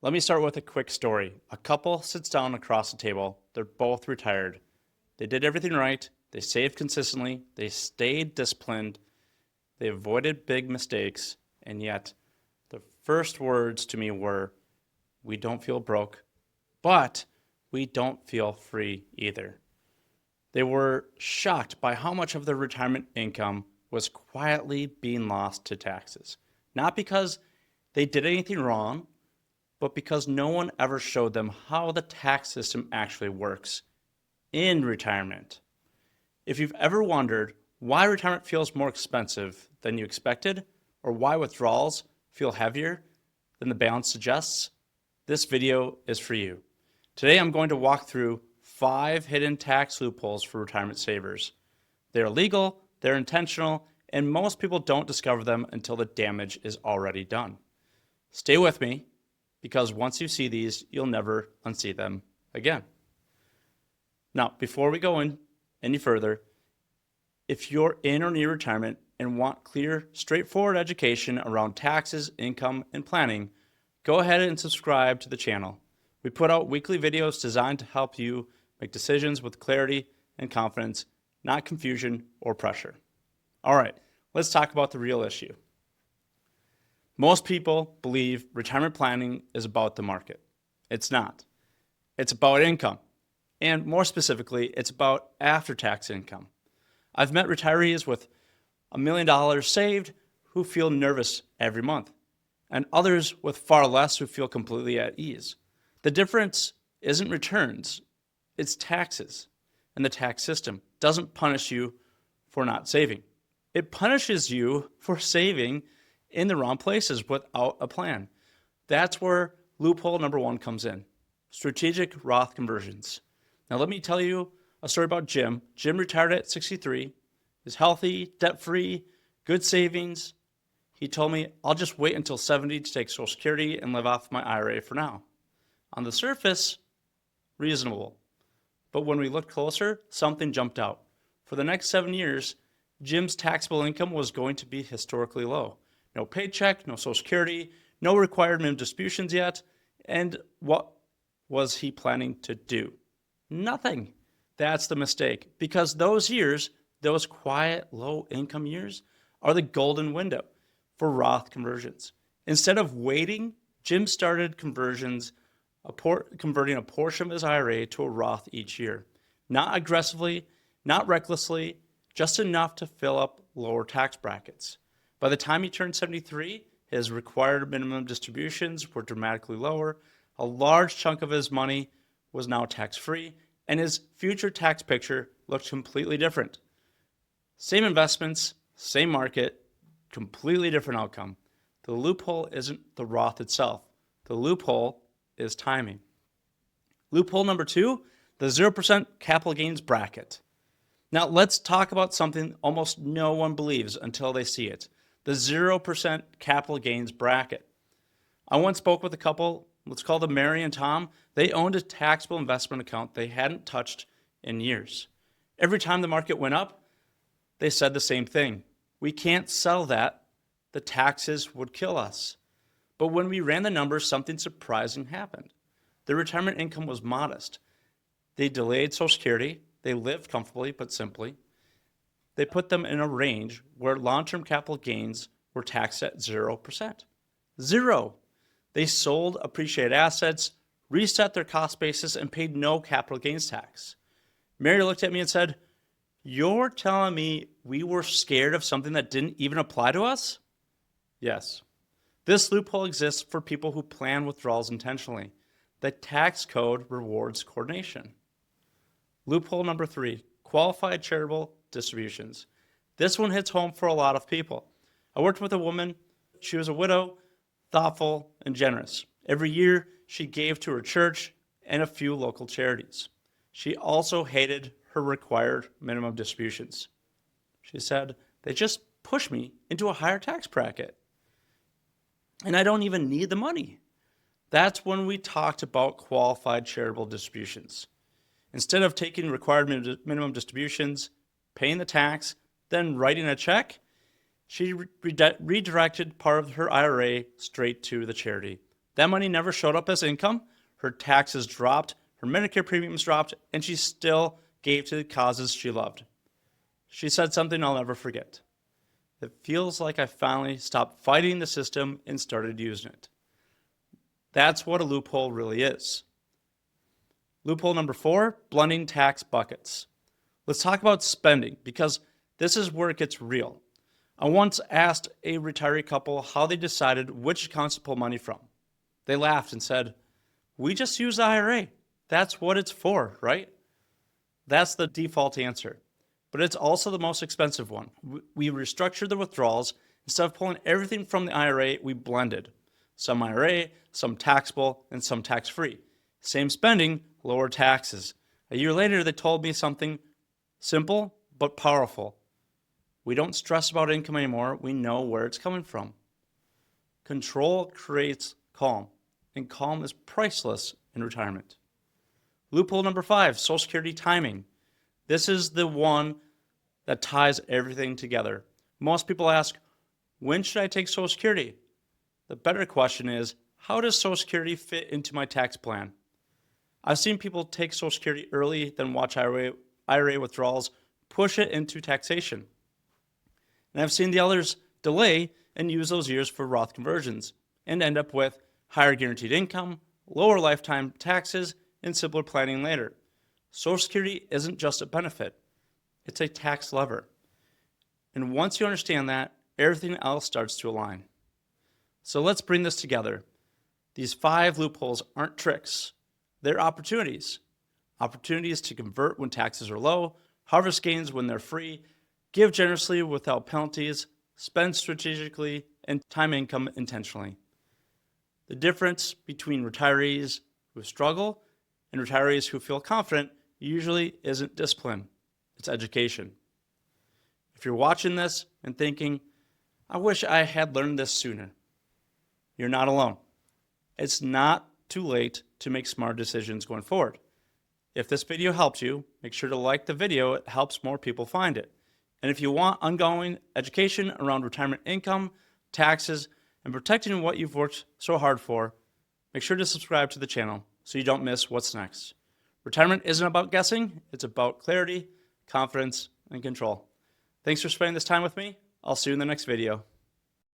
Let me start with a quick story. A couple sits down across the table. They're both retired. They did everything right. They saved consistently. They stayed disciplined. They avoided big mistakes. And yet, the first words to me were, "We don't feel broke, but we don't feel free either." They were shocked by how much of their retirement income was quietly being lost to taxes. Not because they did anything wrong, but because no one ever showed them how the tax system actually works in retirement. If you've ever wondered why retirement feels more expensive than you expected, or why withdrawals feel heavier than the balance suggests, this video is for you. Today I'm going to walk through 5 hidden tax loopholes for retirement savers. They're legal, they're intentional, and most people don't discover them until the damage is already done. Stay with me, because once you see these, you'll never unsee them again. Now, before we go in any further, if you're in or near retirement and want clear, straightforward education around taxes, income, and planning, go ahead and subscribe to the channel. We put out weekly videos designed to help you make decisions with clarity and confidence, not confusion or pressure. All right, let's talk about the real issue. Most people believe retirement planning is about the market. It's not. It's about income. And more specifically, it's about after-tax income. I've met retirees with $1 million saved who feel nervous every month, and others with far less who feel completely at ease. The difference isn't returns, it's taxes. And the tax system doesn't punish you for not saving. It punishes you for saving in the wrong places without a plan. That's where loophole number 1 comes in: strategic Roth conversions. Now let me tell you a story about Jim. Jim retired at 63, is healthy, debt-free, good savings. He told me, "I'll just wait until 70 to take Social Security and live off my IRA for now." On the surface, reasonable. But when we looked closer, something jumped out. For the next 7 years, Jim's taxable income was going to be historically low. No paycheck, no Social Security, no required minimum distributions yet. And what was he planning to do? Nothing. That's the mistake. Because those years, those quiet, low-income years, are the golden window for Roth conversions. Instead of waiting, Jim started converting a portion of his IRA to a Roth each year. Not aggressively, not recklessly, just enough to fill up lower tax brackets. By the time he turned 73, his required minimum distributions were dramatically lower. A large chunk of his money was now tax-free, and his future tax picture looked completely different. Same investments, same market, completely different outcome. The loophole isn't the Roth itself. The loophole is timing. Loophole number 2, the 0% capital gains bracket. Now let's talk about something almost no one believes until they see it: the 0% capital gains bracket. I once spoke with a couple, let's call them Mary and Tom. They owned a taxable investment account they hadn't touched in years. Every time the market went up, they said the same thing: "We can't sell that. The taxes would kill us." But when we ran the numbers, something surprising happened. Their retirement income was modest. They delayed Social Security. They lived comfortably but simply. They put them in a range where long-term capital gains were taxed at 0%. Zero. They sold appreciated assets, reset their cost basis, and paid no capital gains tax. Mary looked at me and said, "You're telling me we were scared of something that didn't even apply to us?" Yes. This loophole exists for people who plan withdrawals intentionally. The tax code rewards coordination. Loophole number 3, qualified charitable distributions. This one hits home for a lot of people. I worked with a woman. She was a widow, thoughtful, and generous. Every year, she gave to her church and a few local charities. She also hated her required minimum distributions. She said, "They just push me into a higher tax bracket, and I don't even need the money." That's when we talked about qualified charitable distributions. Instead of taking required minimum distributions, paying the tax, then writing a check, she redirected part of her IRA straight to the charity. That money never showed up as income. Her taxes dropped, her Medicare premiums dropped, and she still gave to the causes she loved. She said something I'll never forget. It feels like I finally stopped fighting the system and started using it. That's what a loophole really is. Loophole number 4, blending tax buckets. Let's talk about spending because this is where it gets real. I once asked a retiree couple how they decided which accounts to pull money from. They laughed and said, "We just use the IRA. That's what it's for, right?" That's the default answer. But it's also the most expensive one. We restructured the withdrawals. Instead of pulling everything from the IRA, we blended. Some IRA, some taxable, and some tax-free. Same spending, lower taxes. A year later, they told me something simple but powerful. We don't stress about income anymore. We know where it's coming from. Control creates calm, and calm is priceless in retirement. Loophole number 5, Social Security timing. This is the one that ties everything together. Most people ask, when should I take Social Security? The better question is, how does Social Security fit into my tax plan? I've seen people take Social Security early, then watch IRA withdrawals push it into taxation. And I've seen the others delay and use those years for Roth conversions and end up with higher guaranteed income, lower lifetime taxes, and simpler planning later. Social Security isn't just a benefit, it's a tax lever. And once you understand that, everything else starts to align. So let's bring this together. These 5 loopholes aren't tricks, they're opportunities. Opportunities to convert when taxes are low, harvest gains when they're free, give generously without penalties, spend strategically, and time income intentionally. The difference between retirees who struggle and retirees who feel confident usually isn't discipline, it's education. If you're watching this and thinking, I wish I had learned this sooner, you're not alone. It's not too late to make smart decisions going forward. If this video helped you, make sure to like the video. It helps more people find it. And if you want ongoing education around retirement income, taxes, and protecting what you've worked so hard for, make sure to subscribe to the channel so you don't miss what's next. Retirement isn't about guessing, it's about clarity, confidence, and control. Thanks for spending this time with me. I'll see you in the next video.